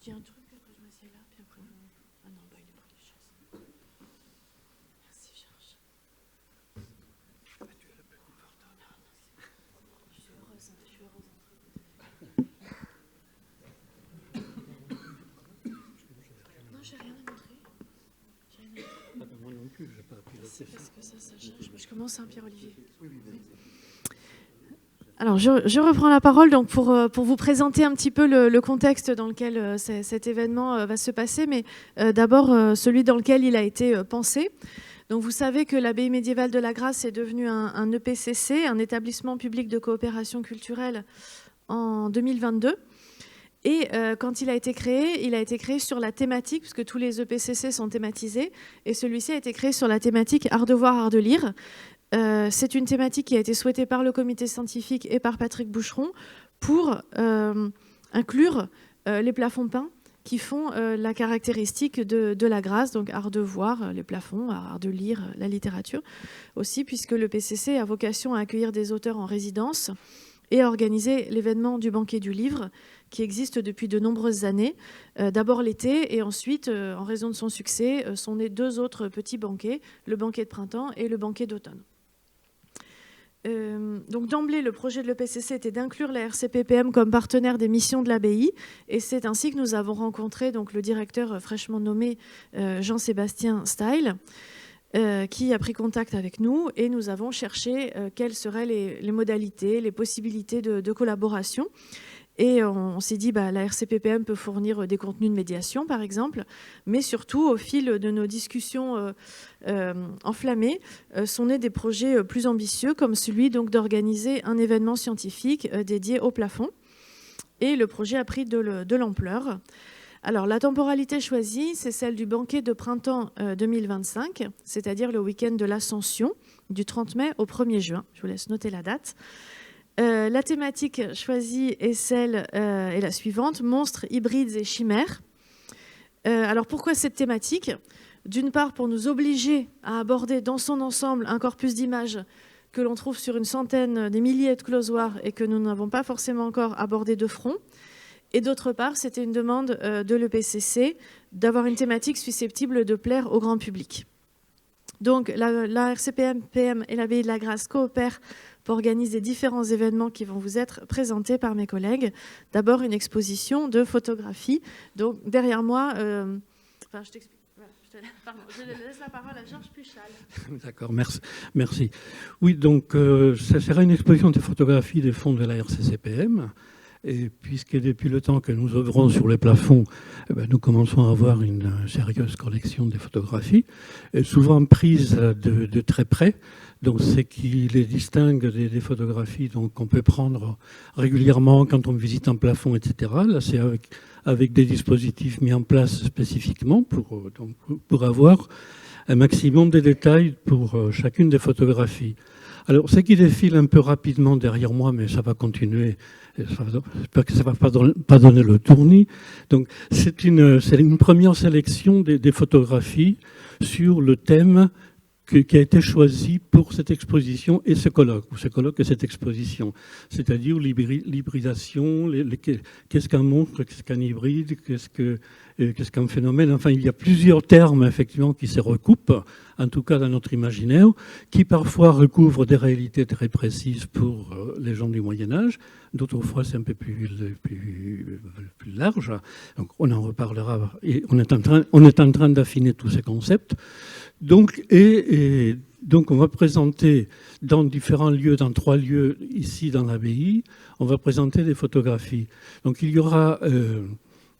dis un truc, après je m'assieds là, puis après... Ah non, bah il est pour les chaises. Merci Georges. Tu es un peu confortable. Non, je suis heureuse, Non, j'ai rien à montrer. Moi non plus, je n'ai pas appris C'est parce que ça change. Je commence, hein, Pierre-Olivier. Oui. Alors, je reprends la parole donc pour vous présenter un petit peu le contexte dans lequel cet événement va se passer, mais d'abord celui dans lequel il a été pensé. Donc, vous savez que l'abbaye médiévale de la Grâce est devenue un EPCC, un établissement public de coopération culturelle, en 2022. Et quand il a été créé sur la thématique, puisque tous les EPCC sont thématisés, et celui-ci a été créé sur la thématique Art de voir, art de lire. C'est une thématique qui a été souhaitée par le comité scientifique et par Patrick Boucheron pour inclure les plafonds peints qui font la caractéristique de la Grâce, donc art de voir, les plafonds, art de lire, la littérature aussi, puisque le PCC a vocation à accueillir des auteurs en résidence et à organiser l'événement du banquet du livre qui existe depuis de nombreuses années. D'abord l'été et ensuite, en raison de son succès, sont nés 2 autres petits banquets, le banquet de printemps et le banquet d'automne. Donc d'emblée, le projet de l'EPCC était d'inclure la RCPPM comme partenaire des missions de l'abbaye, et c'est ainsi que nous avons rencontré donc, le directeur fraîchement nommé Jean-Sébastien Style, qui a pris contact avec nous, et nous avons cherché quelles seraient les modalités, les possibilités de collaboration. Et on s'est dit, la RCPPM peut fournir des contenus de médiation, par exemple, mais surtout, au fil de nos discussions enflammées, sont nés des projets plus ambitieux, comme celui d'organiser un événement scientifique dédié au plafond. Et le projet a pris de l'ampleur. Alors, la temporalité choisie, c'est celle du banquet de printemps 2025, c'est-à-dire le week-end de l'Ascension, du 30 mai au 1er juin. Je vous laisse noter la date. La thématique choisie est la suivante, monstres, hybrides et chimères. Alors pourquoi cette thématique ? D'une part pour nous obliger à aborder dans son ensemble un corpus d'images que l'on trouve sur une centaine, des milliers de closoirs et que nous n'avons pas forcément encore abordé de front. Et d'autre part, c'était une demande de l'EPCC d'avoir une thématique susceptible de plaire au grand public. Donc la RCPM et l'abbaye de la Grâce coopèrent pour organiser différents événements qui vont vous être présentés par mes collègues. D'abord, une exposition de photographie. Donc, derrière moi, je t'explique. Voilà, je laisse la parole à Georges Puchal. D'accord, merci. Oui, donc, ça sera une exposition de photographie des fonds de la RCCPM. Et puisque depuis le temps que nous œuvrons sur les plafonds, nous commençons à avoir une sérieuse collection de photographies, souvent prises de très près. Donc, c'est qui les distingue des photographies qu'on peut prendre régulièrement quand on visite un plafond, etc. Là, c'est avec des dispositifs mis en place spécifiquement pour avoir un maximum de détails pour chacune des photographies. Alors, ce qui défile un peu rapidement derrière moi, mais ça va continuer, j'espère que ça ne va pas donner le tournis. Donc, c'est une première sélection des photographies sur le thème qui a été choisi pour cette exposition et ce colloque, ou ce colloque et cette exposition, c'est-à-dire l'hybridation, qu'est-ce qu'un monstre, qu'est-ce qu'un hybride, qu'est-ce qu'un phénomène. Enfin, il y a plusieurs termes, effectivement, qui se recoupent, en tout cas dans notre imaginaire, qui parfois recouvrent des réalités très précises pour les gens du Moyen-Âge, d'autres fois c'est un peu plus large. Donc, on en reparlera, et on est en train d'affiner tous ces concepts. Donc, donc, on va présenter dans différents lieux, dans 3 lieux ici dans l'abbaye, on va présenter des photographies. Donc, il y aura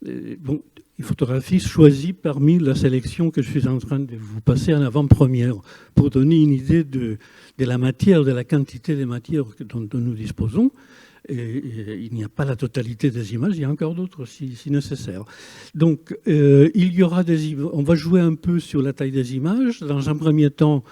une photographie choisie parmi la sélection que je suis en train de vous passer en avant-première pour donner une idée de la matière, de la quantité des matières dont nous disposons. Et il n'y a pas la totalité des images, il y a encore d'autres si nécessaire. Donc, il y aura on va jouer un peu sur la taille des images. Dans un premier temps,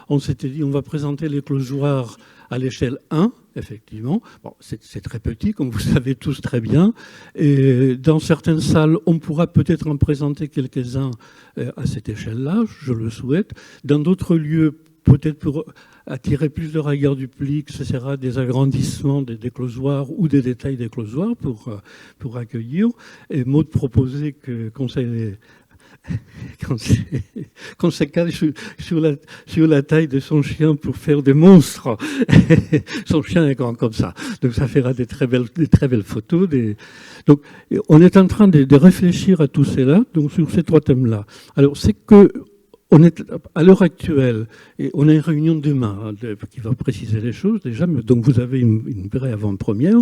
on s'était dit on va présenter l'éclosoir à l'échelle 1, effectivement. Bon, c'est très petit, comme vous savez tous très bien. Et dans certaines salles, on pourra peut-être en présenter quelques-uns à cette échelle-là, je le souhaite. Dans d'autres lieux, peut-être pour attirer plus de regard du public, ce sera des agrandissements des closoirs ou des détails des closoirs pour accueillir. Et Maud proposait qu'on se cale sur la taille de son chien pour faire des monstres. Son chien est grand comme ça. Donc ça fera des très belles photos. Donc on est en train de réfléchir à tout cela, donc sur ces 3 thèmes-là. Alors c'est que on est à l'heure actuelle, et on a une réunion demain qui va préciser les choses déjà, mais donc vous avez une vraie avant-première.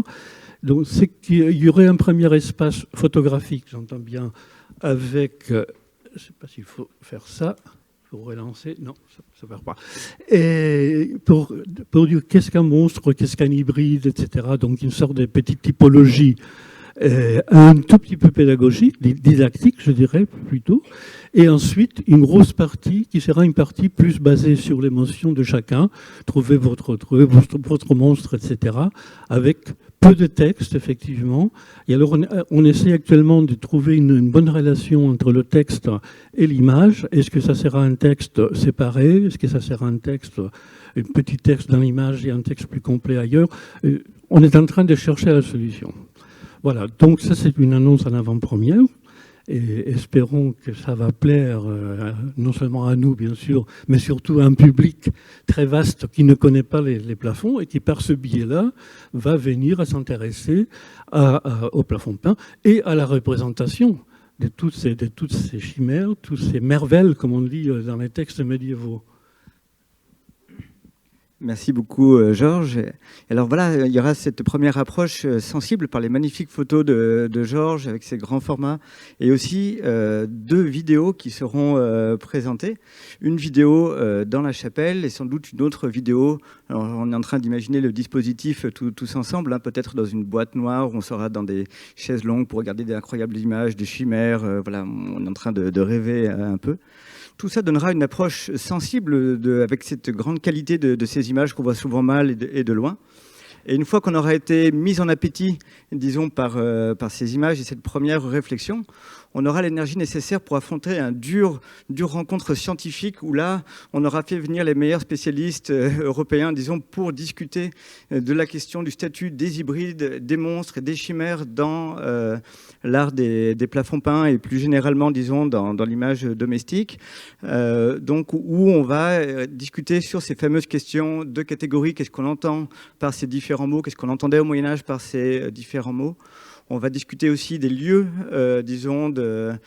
Donc c'est qu'il y aurait un premier espace photographique, j'entends bien, avec, je ne sais pas s'il faut faire ça, pour relancer, non, ça ne va pas. Et pour dire qu'est-ce qu'un monstre, qu'est-ce qu'un hybride, etc. Donc une sorte de petite typologie. Un tout petit peu pédagogique, didactique, je dirais plutôt, et ensuite une grosse partie qui sera une partie plus basée sur l'émotion de chacun, trouver votre monstre, etc., avec peu de texte, effectivement. Et alors, on essaie actuellement de trouver une bonne relation entre le texte et l'image. Est-ce que ça sera un texte séparé? Est-ce que ça sera un petit texte dans l'image et un texte plus complet ailleurs? On est en train de chercher la solution. Voilà, donc ça c'est une annonce en avant-première et espérons que ça va plaire non seulement à nous bien sûr, mais surtout à un public très vaste qui ne connaît pas les plafonds et qui par ce biais-là va venir à s'intéresser au plafond peint et à la représentation de toutes ces chimères, toutes ces merveilles comme on dit dans les textes médiévaux. Merci beaucoup, Georges. Alors voilà, il y aura cette première approche sensible par les magnifiques photos de Georges avec ses grands formats et aussi 2 vidéos qui seront présentées. Une vidéo dans la chapelle et sans doute une autre vidéo. Alors, on est en train d'imaginer le dispositif tous ensemble, hein, peut-être dans une boîte noire où on sera dans des chaises longues pour regarder d'incroyables images, des chimères. Voilà, on est en train de rêver un peu. Tout ça donnera une approche sensible avec cette grande qualité de ces images qu'on voit souvent mal et de loin. Et une fois qu'on aura été mis en appétit, disons, par ces images et cette première réflexion, on aura l'énergie nécessaire pour affronter une dure rencontre scientifique où là, on aura fait venir les meilleurs spécialistes européens, disons, pour discuter de la question du statut des hybrides, des monstres et des chimères dans l'art des plafonds peints et plus généralement, disons, dans l'image domestique. Donc, où on va discuter sur ces fameuses questions de catégorie, qu'est-ce qu'on entend par ces différents mots, qu'est-ce qu'on entendait au Moyen-Âge par ces différents mots. On va discuter aussi des lieux, disons, de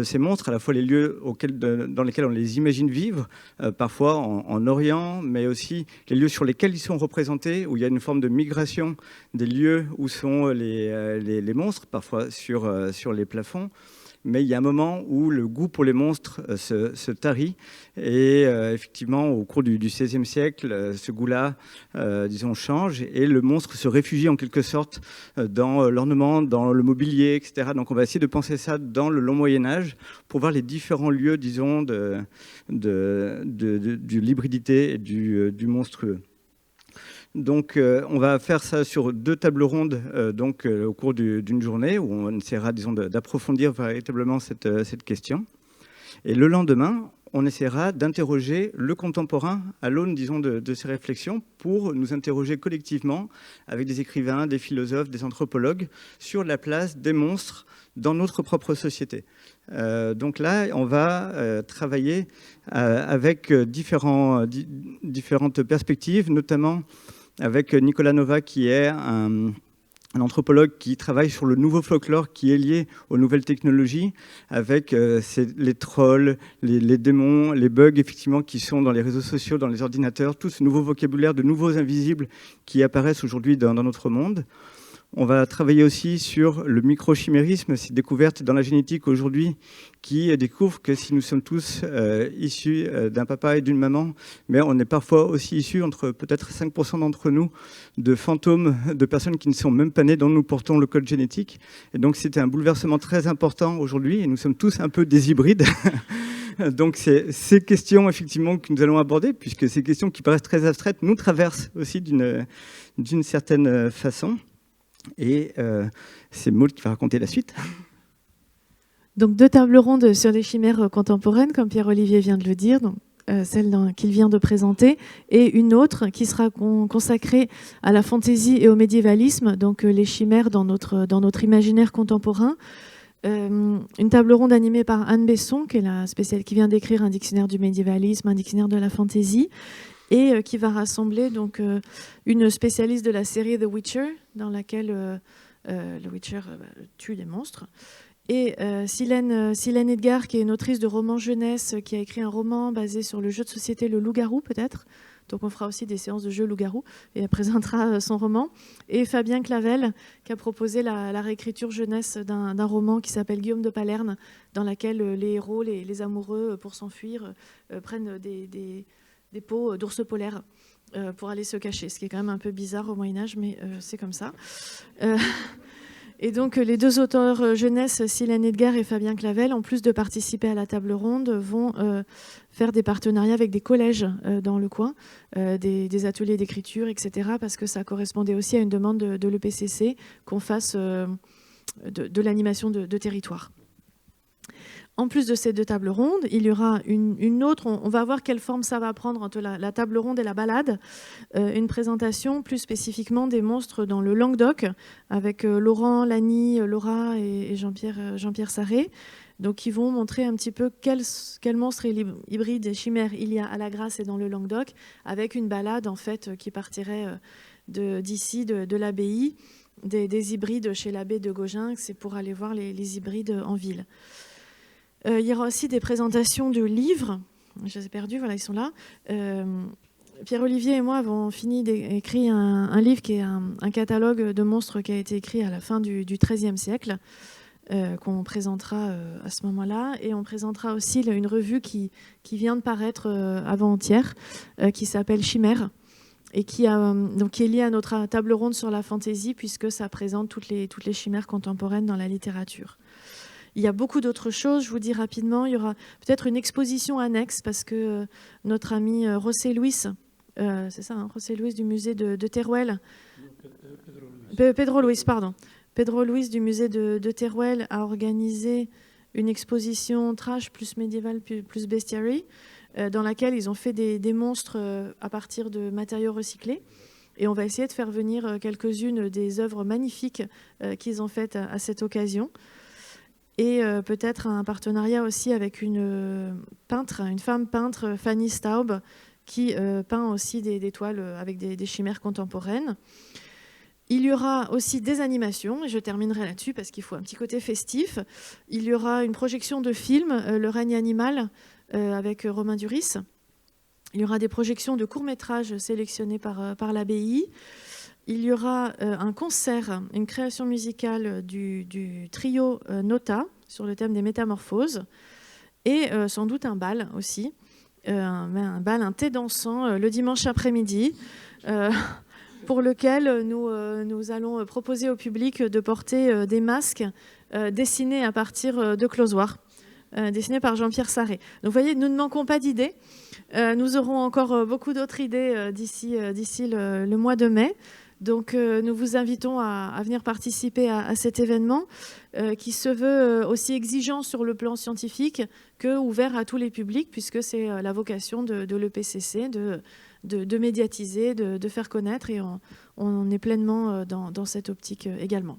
ces monstres, à la fois les lieux dans lesquels on les imagine vivre, parfois en Orient, mais aussi les lieux sur lesquels ils sont représentés, où il y a une forme de migration des lieux où sont les monstres, parfois sur les plafonds. Mais il y a un moment où le goût pour les monstres se tarit. Et effectivement, au cours du XVIe siècle, ce goût-là, disons, change. Et le monstre se réfugie en quelque sorte dans l'ornement, dans le mobilier, etc. Donc on va essayer de penser ça dans le long Moyen-Âge pour voir les différents lieux, disons, de l'hybridité et du monstrueux. Donc, on va faire ça sur 2 tables rondes au cours d'une journée où on essaiera, disons, d'approfondir véritablement cette question. Et le lendemain, on essaiera d'interroger le contemporain à l'aune, disons, de ces réflexions pour nous interroger collectivement avec des écrivains, des philosophes, des anthropologues sur la place des monstres dans notre propre société. Donc là, on va travailler avec différentes perspectives, notamment avec Nicolas Nova, qui est un anthropologue qui travaille sur le nouveau folklore qui est lié aux nouvelles technologies, avec les trolls, les démons, les bugs, effectivement, qui sont dans les réseaux sociaux, dans les ordinateurs, tout ce nouveau vocabulaire de nouveaux invisibles qui apparaissent aujourd'hui dans notre monde. On va travailler aussi sur le microchimérisme, ces découvertes dans la génétique aujourd'hui qui découvrent que si nous sommes tous issus d'un papa et d'une maman, mais on est parfois aussi issus, entre peut-être 5% d'entre nous, de fantômes de personnes qui ne sont même pas nées, dont nous portons le code génétique. Et donc c'était un bouleversement très important aujourd'hui et nous sommes tous un peu des hybrides. Donc c'est ces questions effectivement que nous allons aborder, puisque ces questions qui paraissent très abstraites nous traversent aussi d'une certaine façon. Et c'est Maud qui va raconter la suite. Donc 2 tables rondes sur les chimères contemporaines, comme Pierre-Olivier vient de le dire, donc, celle qu'il vient de présenter, et une autre qui sera consacrée à la fantaisie et au médiévalisme, donc les chimères dans notre imaginaire contemporain. Une table ronde animée par Anne Besson, qui vient d'écrire un dictionnaire du médiévalisme, un dictionnaire de la fantaisie, et qui va rassembler donc une spécialiste de la série The Witcher, dans laquelle le Witcher tue des monstres, et Silène Edgar, qui est une autrice de romans jeunesse, qui a écrit un roman basé sur le jeu de société Le Loup-Garou, peut-être. Donc on fera aussi des séances de jeu Loup-Garou, et elle présentera son roman. Et Fabien Clavel, qui a proposé la réécriture jeunesse d'un roman qui s'appelle Guillaume de Palerne, dans laquelle les héros, les amoureux, pour s'enfuir, prennent des peaux d'ours polaires pour aller se cacher, ce qui est quand même un peu bizarre au Moyen-Âge, mais c'est comme ça. Et donc les 2 auteurs jeunesse, Silène Edgar et Fabien Clavel, en plus de participer à la table ronde, vont faire des partenariats avec des collèges dans le coin, des ateliers d'écriture, etc., parce que ça correspondait aussi à une demande de l'EPCC qu'on fasse de l'animation de territoire. En plus de ces 2 tables rondes, il y aura une autre, on va voir quelle forme ça va prendre entre la table ronde et la balade, une présentation plus spécifiquement des monstres dans le Languedoc, avec Laurent, Lani, Laura et Jean-Pierre Sarré, donc qui vont montrer un petit peu quels monstres hybrides et chimères il y a à la Grasse et dans le Languedoc, avec une balade en fait qui partirait d'ici, de l'abbaye, des hybrides chez l'abbé de Gaugin, c'est pour aller voir les hybrides en ville. Il y aura aussi des présentations de livres. Je les ai perdus, voilà, ils sont là. Pierre-Olivier et moi avons fini d'écrire un livre qui est un catalogue de monstres qui a été écrit à la fin du XIIIe siècle, qu'on présentera à ce moment-là. Et on présentera aussi une revue qui vient de paraître avant-hier, qui s'appelle Chimère, et qui est liée à notre table ronde sur la fantaisie, puisque ça présente toutes les chimères contemporaines dans la littérature. Il y a beaucoup d'autres choses, je vous dis rapidement. Il y aura peut-être une exposition annexe parce que notre ami José Luis, c'est ça, hein, José Luis du musée de Teruel, Pedro Luis du musée de Teruel a organisé une exposition trash plus médiéval plus bestiary, dans laquelle ils ont fait des monstres à partir de matériaux recyclés. Et on va essayer de faire venir quelques-unes des œuvres magnifiques qu'ils ont faites à cette occasion. Et peut-être un partenariat aussi avec une femme peintre, Fanny Staub, qui peint aussi des toiles avec des chimères contemporaines. Il y aura aussi des animations, et je terminerai là-dessus parce qu'il faut un petit côté festif. Il y aura une projection de film, Le règne animal, avec Romain Duris. Il y aura des projections de courts-métrages sélectionnés par l'ABI. Il y aura un concert, une création musicale du trio Nota sur le thème des métamorphoses, et sans doute un bal aussi, un bal, un thé dansant le dimanche après-midi, pour lequel nous allons proposer au public de porter des masques dessinés à partir de closoirs, dessinés par Jean-Pierre Sarré. Donc vous voyez, nous ne manquons pas d'idées. Nous aurons encore beaucoup d'autres idées d'ici le mois de mai. Donc nous vous invitons à venir participer à cet événement qui se veut aussi exigeant sur le plan scientifique que ouvert à tous les publics, puisque c'est la vocation de l'EPCC de médiatiser, de faire connaître, et on est pleinement dans cette optique également.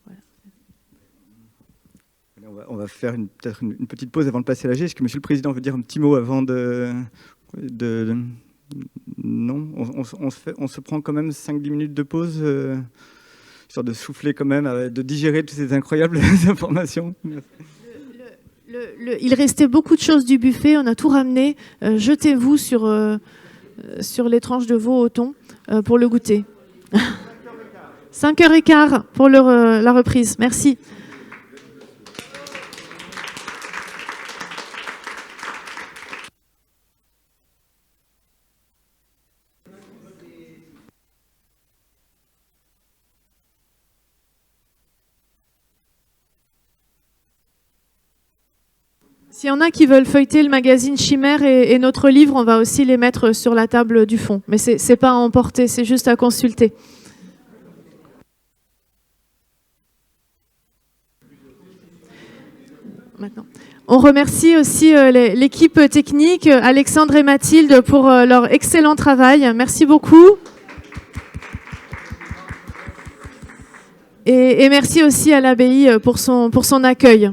Voilà. On va faire peut-être une petite pause avant de passer à l'AG. Est-ce que Monsieur le Président veut dire un petit mot avant de... Non, on se prend quand même 5-10 minutes de pause, histoire de souffler quand même, de digérer toutes ces incroyables informations. Il restait beaucoup de choses du buffet, on a tout ramené. Jetez-vous sur les tranches de veau au thon pour le goûter. 5h15 pour la reprise. Merci. S'il y en a qui veulent feuilleter le magazine Chimère et notre livre, on va aussi les mettre sur la table du fond. Mais ce n'est pas à emporter, c'est juste à consulter. Maintenant. On remercie aussi l'équipe technique, Alexandre et Mathilde, pour leur excellent travail. Merci beaucoup. Et merci aussi à l'ABI pour son accueil.